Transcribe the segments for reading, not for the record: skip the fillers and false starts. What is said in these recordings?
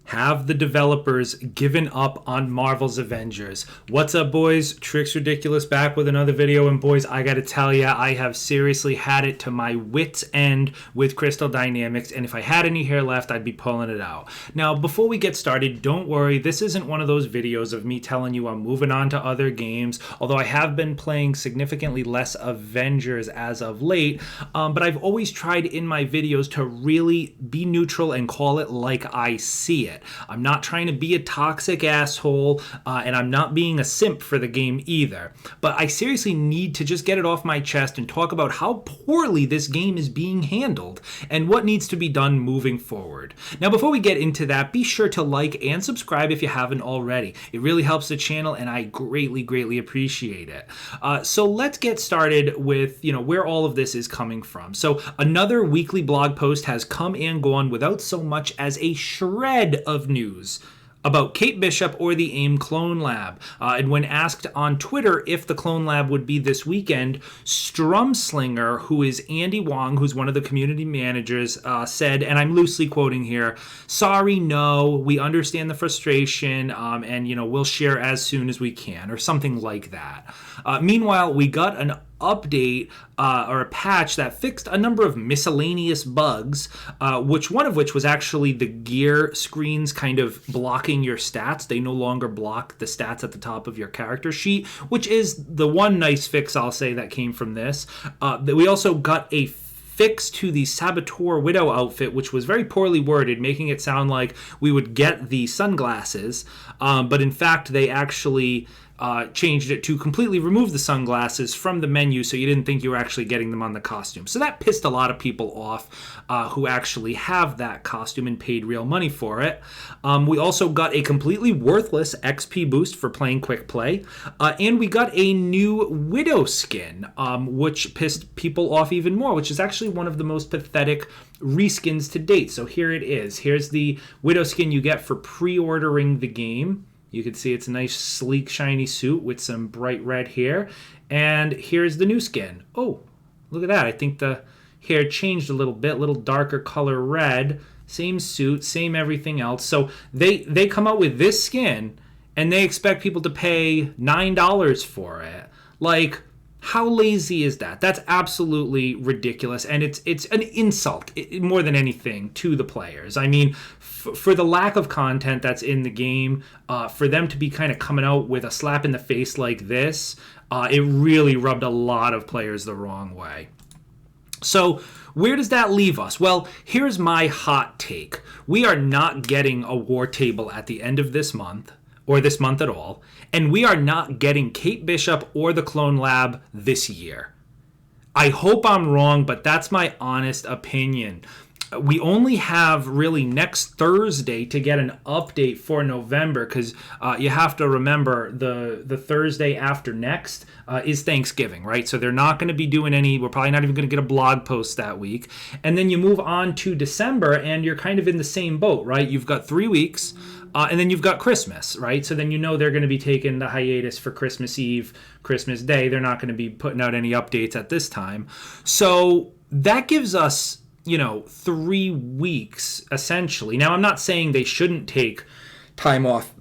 Have the developers given up on Marvel's Avengers? What's up, boys? Tricks Ridiculous back with another video. And boys, I gotta tell ya, I have seriously had it to my wit's end with Crystal Dynamics, and if I had any hair left, I'd be pulling it out. Now, before we get started, don't worry, this isn't one of those videos of me telling you I'm moving on to other games, although I have been playing significantly less Avengers as of late, but I've always tried in my videos to really be neutral and call it like I see it. I'm not trying to be a toxic asshole, and I'm not being a simp for the game either. But I seriously need to just get it off my chest and talk about how poorly this game is being handled and what needs to be done moving forward. Now, before we get into that, be sure to like and subscribe if you haven't already. It really helps the channel, and I greatly appreciate it. So let's get started with, where all of this is coming from. So another weekly blog post has come and gone without so much as a shred of news about Kate Bishop or the AIM Clone Lab. And when asked on Twitter if the Clone Lab would be this weekend, Strumslinger, who is Andy Wong, who's one of the community managers, said, and I'm loosely quoting here, "Sorry, no, we understand the frustration, and we'll share as soon as we can," or something like that. Meanwhile, we got an update or a patch that fixed a number of miscellaneous bugs, one of which was actually the gear screens kind of blocking your stats. They no longer block the stats at the top of your character sheet, which is the one nice fix I'll say that came from this. We also got a fix to the Saboteur Widow outfit, which was very poorly worded, making it sound like we would get the sunglasses, but in fact they actually changed it to completely remove the sunglasses from the menu so you didn't think you were actually getting them on the costume. So that pissed a lot of people off who actually have that costume and paid real money for it. We also got a completely worthless XP boost for playing quick play. And we got a new Widow skin, which pissed people off even more, which is actually one of the most pathetic reskins to date. So here it is. Here's the Widow skin you get for pre-ordering the game. You can see it's a nice, sleek, shiny suit with some bright red hair. And here's the new skin. Oh, look at that. I think the hair changed a little bit, little darker color red. Same suit, same everything else. So they come out with this skin, and they expect people to pay $9 for it. Like, how lazy is that? That's absolutely ridiculous, and it's an insult, more than anything, to the players. I mean, for the lack of content that's in the game, for them to be kind of coming out with a slap in the face like this, it really rubbed a lot of players the wrong way. So where does that leave us? Well, here's my hot take. We are not getting a war table at the end of this month, or this month at all, and we are not getting Kate Bishop or the Clone Lab this year. I hope I'm wrong, but that's my honest opinion. We only have really next Thursday to get an update for November, because you have to remember the Thursday after next is Thanksgiving, right? So they're not going to be doing we're probably not even going to get a blog post that week. And then you move on to December, and you're kind of in the same boat, right? You've got 3 weeks. And then you've got Christmas, right? So then they're going to be taking the hiatus for Christmas Eve, Christmas Day. They're not going to be putting out any updates at this time. So that gives us, 3 weeks, essentially. Now, I'm not saying they shouldn't take time off,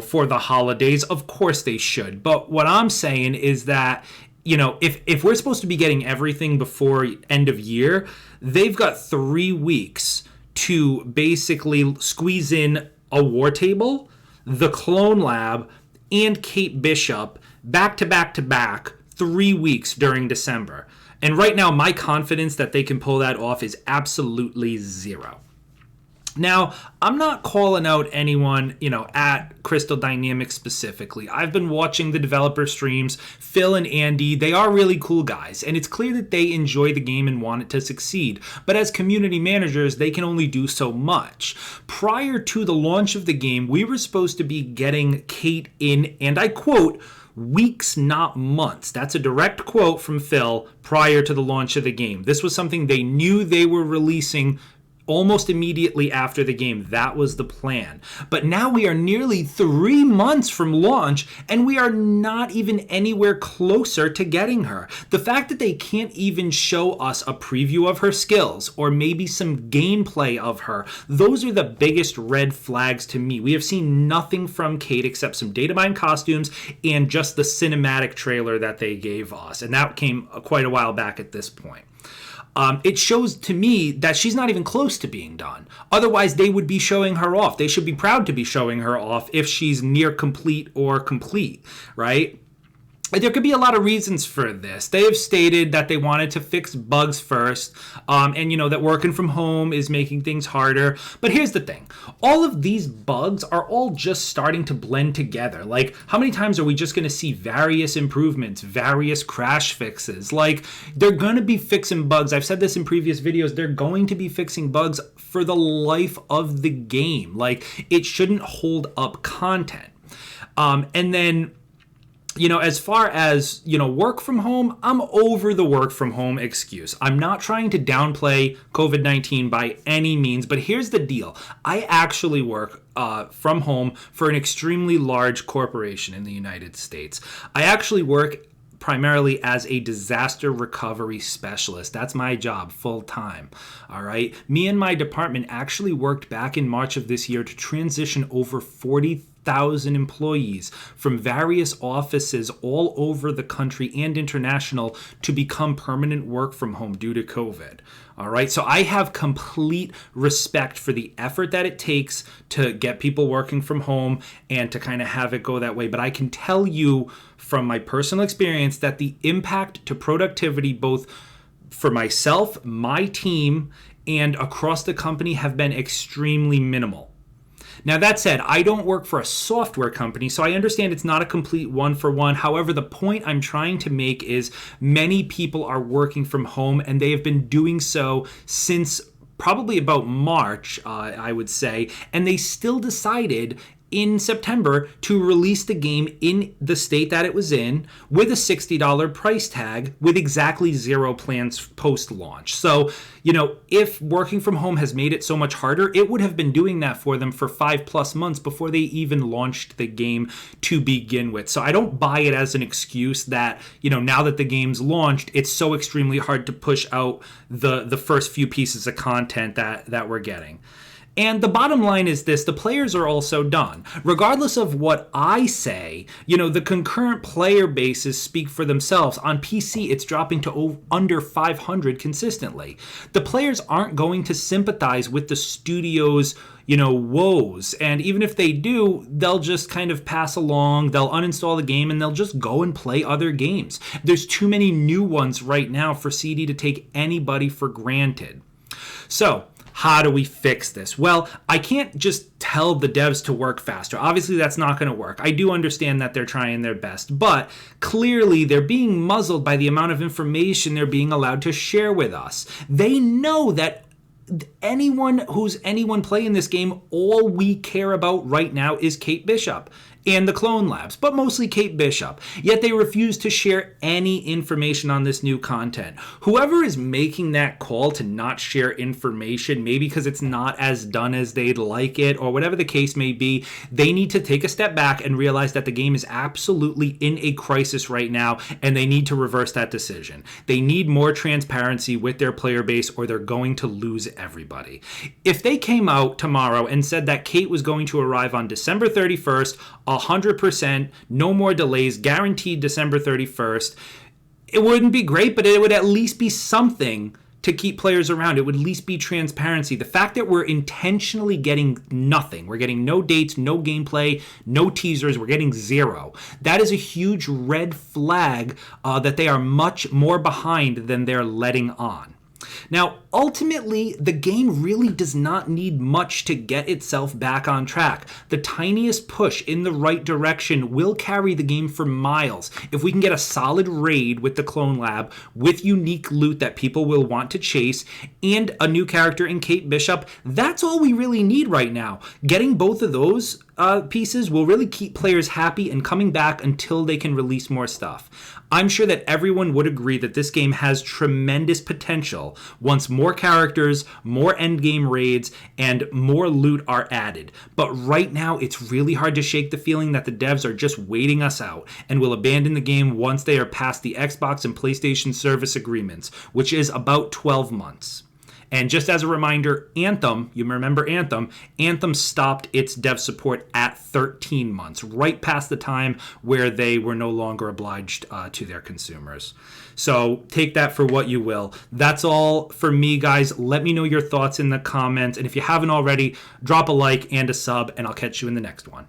for the holidays. Of course they should. But what I'm saying is that, if we're supposed to be getting everything before end of year, they've got 3 weeks to basically squeeze in a war table, the Clone Lab, and Kate Bishop back to back 3 weeks during December. And right now, my confidence that they can pull that off is absolutely zero. Now, I'm not calling out anyone, at Crystal Dynamics specifically. I've been watching the developer streams. Phil and Andy, they are really cool guys, and it's clear that they enjoy the game and want it to succeed. But as community managers, they can only do so much. Prior to the launch of the game, we were supposed to be getting Kate in, and I quote, weeks, not months. That's a direct quote from Phil prior to the launch of the game. This was something they knew they were releasing almost immediately after the game. That was the plan. But now we are nearly 3 months from launch, and we are not even anywhere closer to getting her. The fact that they can't even show us a preview of her skills or maybe some gameplay of her, those are the biggest red flags to me. We have seen nothing from Kate except some data mine costumes and just the cinematic trailer that they gave us. And that came quite a while back at this point. It shows to me that she's not even close to being done. Otherwise, they would be showing her off. They should be proud to be showing her off if she's near complete or complete, right? There could be a lot of reasons for this. They have stated that they wanted to fix bugs first, and that working from home is making things harder. But here's the thing. All of these bugs are all just starting to blend together. Like, how many times are we just going to see various improvements, various crash fixes? Like, they're going to be fixing bugs. I've said this in previous videos. They're going to be fixing bugs for the life of the game. Like, it shouldn't hold up content. And then, as far as, work from home, I'm over the work from home excuse. I'm not trying to downplay COVID-19 by any means, but here's the deal. I actually work from home for an extremely large corporation in the United States. I actually work primarily as a disaster recovery specialist. That's my job full time. All right. Me and my department actually worked back in March of this year to transition over 40,000 employees from various offices all over the country and international to become permanent work from home due to COVID. All right. So I have complete respect for the effort that it takes to get people working from home and to kind of have it go that way. But I can tell you from my personal experience that the impact to productivity, both for myself, my team, and across the company have been extremely minimal. Now, that said, I don't work for a software company, so I understand it's not a complete one-for-one. However, the point I'm trying to make is many people are working from home, and they have been doing so since probably about March, I would say, and they still decided in September to release the game in the state that it was in with a $60 price tag with exactly zero plans post-launch. So, if working from home has made it so much harder, it would have been doing that for them for 5+ months before they even launched the game to begin with. So I don't buy it as an excuse that, now that the game's launched, it's so extremely hard to push out the first few pieces of content that we're getting. And the bottom line is this, the players are also done. Regardless of what I say, the concurrent player bases speak for themselves. On PC, it's dropping to under 500 consistently. The players aren't going to sympathize with the studio's, woes. And even if they do, they'll just kind of pass along, they'll uninstall the game, and they'll just go and play other games. There's too many new ones right now for CD to take anybody for granted. So, how do we fix this? Well, I can't just tell the devs to work faster. Obviously, that's not going to work. I do understand that they're trying their best, but clearly they're being muzzled by the amount of information they're being allowed to share with us. They know that anyone playing this game, all we care about right now is Kate Bishop and the Clone Labs, but mostly Kate Bishop. Yet they refuse to share any information on this new content. Whoever is making that call to not share information, maybe because it's not as done as they'd like it, or whatever the case may be, they need to take a step back and realize that the game is absolutely in a crisis right now, and they need to reverse that decision. They need more transparency with their player base, or they're going to lose everybody. If they came out tomorrow and said that Kate was going to arrive on December 31st, 100%, no more delays, guaranteed December 31st. It wouldn't be great, but it would at least be something to keep players around. It would at least be transparency. The fact that we're intentionally getting nothing, we're getting no dates, no gameplay, no teasers, we're getting zero. That is a huge red flag that they are much more behind than they're letting on. Now, ultimately, the game really does not need much to get itself back on track. The tiniest push in the right direction will carry the game for miles. If we can get a solid raid with the Clone Lab, with unique loot that people will want to chase, and a new character in Kate Bishop, that's all we really need right now. Getting both of those pieces will really keep players happy and coming back until they can release more stuff. I'm sure that everyone would agree that this game has tremendous potential, once more characters, more endgame raids, and more loot are added. But right now, it's really hard to shake the feeling that the devs are just waiting us out and will abandon the game once they are past the Xbox and PlayStation service agreements, which is about 12 months. And just as a reminder, Anthem, you remember Anthem, Anthem stopped its dev support at 13 months, right past the time where they were no longer obliged to their consumers. So take that for what you will. That's all for me, guys. Let me know your thoughts in the comments. And if you haven't already, drop a like and a sub, and I'll catch you in the next one.